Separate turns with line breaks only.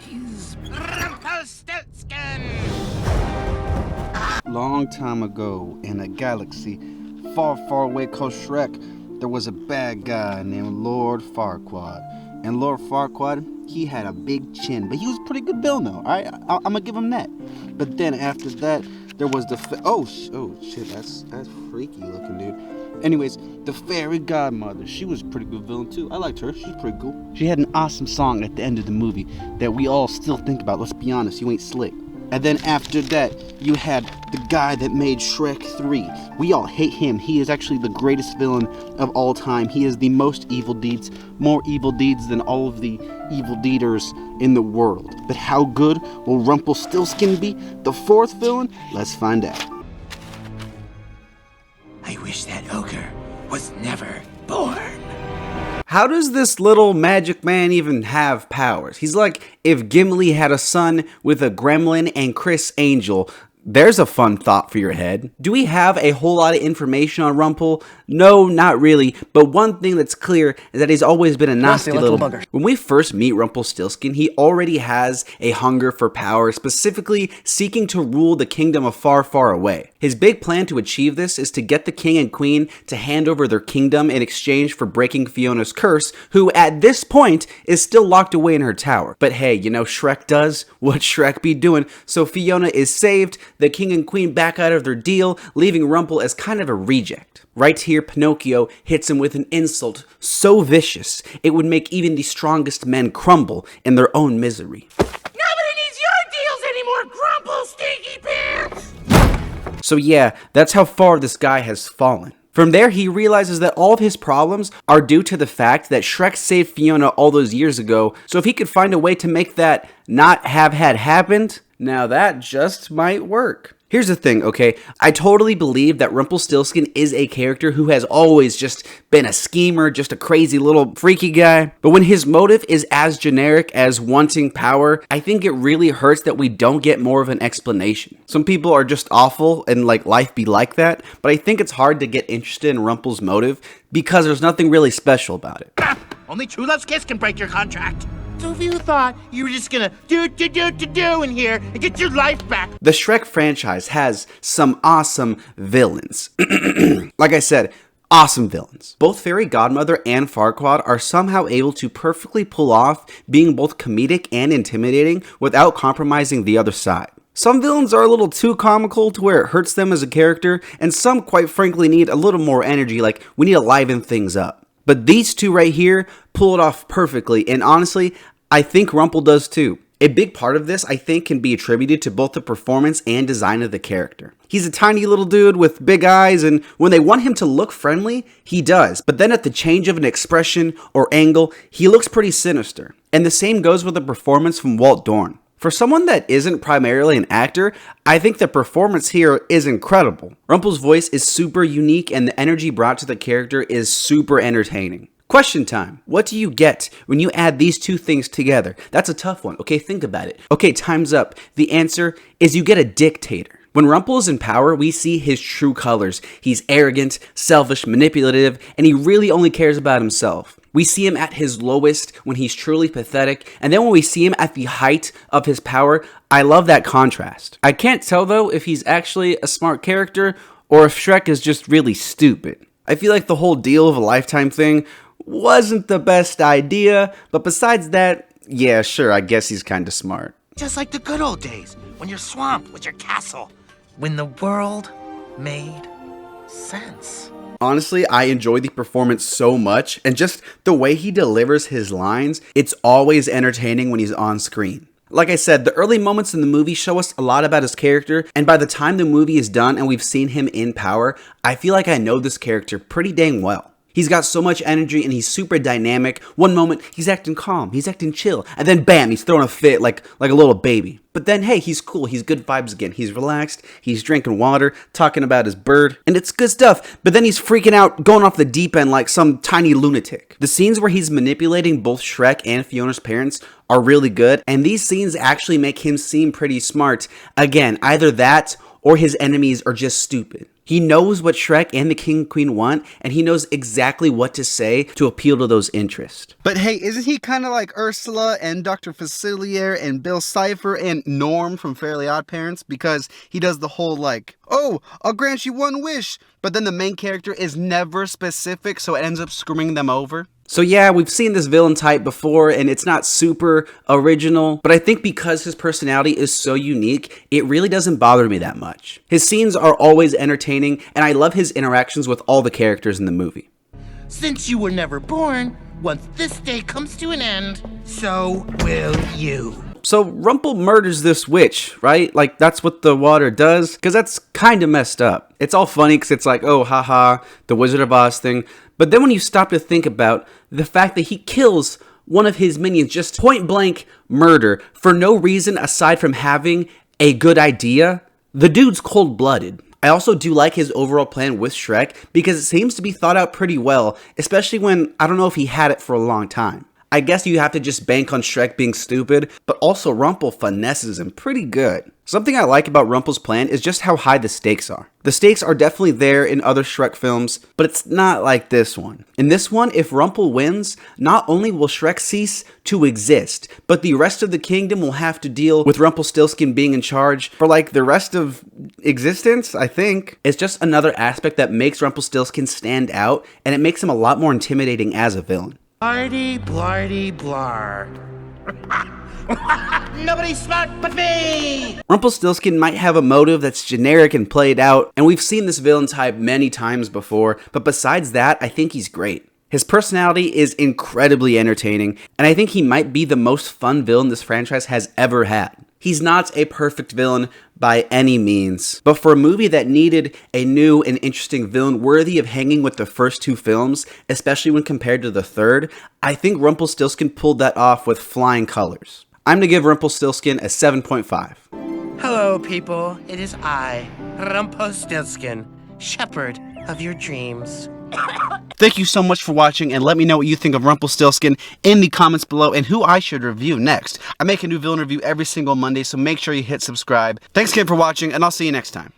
He's Rumpelstiltskin!
Long time ago, in a galaxy far, far away called Shrek, there was a bad guy named Lord Farquaad. And Lord Farquaad, he had a big chin, but he was a pretty good villain though, alright? I'm gonna give him that. But then after that, there was the oh shit, that's freaky looking, dude. Anyways, the fairy godmother, she was a pretty good villain too. I liked her, she's pretty cool. She had an awesome song at the end of the movie that we all still think about. Let's be honest, you ain't slick. And then after that, you had the guy that made Shrek 3. We all hate him. He is actually the greatest villain of all time. He is the most evil deeds, more evil deeds than all of the evil deeders in the world. But how good will Rumpelstiltskin be? The fourth villain? Let's find out.
I wish that ogre was never born.
How does this little magic man even have powers? He's like if Gimli had a son with a gremlin and Chris Angel. There's a fun thought for your head. Do we have a whole lot of information on Rumple? No, not really, but one thing that's clear is that he's always been a nasty little bugger. When we first meet Rumpelstiltskin, he already has a hunger for power, specifically seeking to rule the kingdom of far, far away. His big plan to achieve this is to get the king and queen to hand over their kingdom in exchange for breaking Fiona's curse, who at this point is still locked away in her tower. But hey, you know Shrek does what Shrek be doing, so Fiona is saved, the king and queen back out of their deal, leaving Rumple as kind of a reject. Right here, Pinocchio hits him with an insult so vicious, it would make even the strongest men crumble in their own misery.
Nobody needs your deals anymore, Grumple Stinky Pants!
So yeah, that's how far this guy has fallen. From there, he realizes that all of his problems are due to the fact that Shrek saved Fiona all those years ago, so if he could find a way to make that not have had happened, now that just might work. Here's the thing, okay? I totally believe that Rumpelstiltskin is a character who has always just been a schemer, just a crazy little freaky guy. But when his motive is as generic as wanting power, I think it really hurts that we don't get more of an explanation. Some people are just awful and like life be like that, but I think it's hard to get interested in Rumple's motive because there's nothing really special about it.
Only true love's kiss can break your contract. So if you thought you were just gonna do in here and get your life back.
The Shrek franchise has some awesome villains. Like I said, awesome villains. Both Fairy Godmother and Farquaad are somehow able to perfectly pull off being both comedic and intimidating without compromising the other side. Some villains are a little too comical to where it hurts them as a character, and some quite frankly need a little more energy, like we need to liven things up. But these two right here pull it off perfectly, and honestly, I think Rumple does too. A big part of this, I think, can be attributed to both the performance and design of the character. He's a tiny little dude with big eyes, and when they want him to look friendly, he does. But then at the change of an expression or angle, he looks pretty sinister. And the same goes with the performance from Walt Dorn. For someone that isn't primarily an actor, I think the performance here is incredible. Rumple's voice is super unique and the energy brought to the character is super entertaining. Question time. What do you get when you add these two things together? That's a tough one. Okay, think about it. Okay, time's up. The answer is you get a dictator. When Rumple is in power, we see his true colors. He's arrogant, selfish, manipulative, and he really only cares about himself. We see him at his lowest when he's truly pathetic, and then when we see him at the height of his power, I love that contrast. I can't tell though if he's actually a smart character or if Shrek is just really stupid. I feel like the whole deal of a lifetime thing wasn't the best idea, but besides that, yeah, sure, I guess he's kinda smart.
Just like the good old days, when your swamp was your castle. When the world made sense.
Honestly, I enjoy the performance so much, and just the way he delivers his lines, it's always entertaining when he's on screen. Like I said, the early moments in the movie show us a lot about his character, and by the time the movie is done and we've seen him in power, I feel like I know this character pretty dang well. He's got so much energy and he's super dynamic. One moment, he's acting calm, he's acting chill, and then bam, he's throwing a fit like a little baby. But then, hey, he's cool, he's good vibes again. He's relaxed, he's drinking water, talking about his bird, and it's good stuff. But then he's freaking out, going off the deep end like some tiny lunatic. The scenes where he's manipulating both Shrek and Fiona's parents are really good, and these scenes actually make him seem pretty smart. Again, either that or his enemies are just stupid. He knows what Shrek and the King and Queen want, and he knows exactly what to say to appeal to those interests.
But hey, isn't he kind of like Ursula and Dr. Facilier and Bill Cipher and Norm from Fairly Odd Parents? Because he does the whole like, oh, I'll grant you one wish, but then the main character is never specific, so it ends up screwing them over.
So yeah, we've seen this villain type before, and it's not super original, but I think because his personality is so unique, it really doesn't bother me that much. His scenes are always entertaining, and I love his interactions with all the characters in the movie.
Since you were never born, once this day comes to an end, so will you.
So Rumple murders this witch, right? Like, that's what the water does? Because that's kind of messed up. It's all funny because it's like, oh, haha, the Wizard of Oz thing. But then when you stop to think about the fact that he kills one of his minions, just point blank murder, for no reason aside from having a good idea, the dude's cold-blooded. I also do like his overall plan with Shrek because it seems to be thought out pretty well, especially when I don't know if he had it for a long time. I guess you have to just bank on Shrek being stupid, but also Rumple finesses him pretty good. Something I like about Rumple's plan is just how high the stakes are. The stakes are definitely there in other Shrek films, but it's not like this one. In this one, if Rumple wins, not only will Shrek cease to exist, but the rest of the kingdom will have to deal with Rumpelstiltskin being in charge for like the rest of existence, I think. It's just another aspect that makes Rumpelstiltskin stand out, and it makes him a lot more intimidating as a villain.
Blardy, blardy, blar. Nobody's smart but me!
Rumpelstiltskin might have a motive that's generic and played out, and we've seen this villain type many times before, but besides that, I think he's great. His personality is incredibly entertaining, and I think he might be the most fun villain this franchise has ever had. He's not a perfect villain by any means, but for a movie that needed a new and interesting villain worthy of hanging with the first two films, especially when compared to the third, I think Rumpelstiltskin pulled that off with flying colors. I'm going to give Rumpelstiltskin a 7.5.
Hello, people. It is I, Rumpelstiltskin, shepherd of your dreams.
Thank you so much for watching, and let me know what you think of Rumpelstiltskin in the comments below and who I should review next. I make a new villain review every single Monday, so make sure you hit subscribe. Thanks again for watching, and I'll see you next time.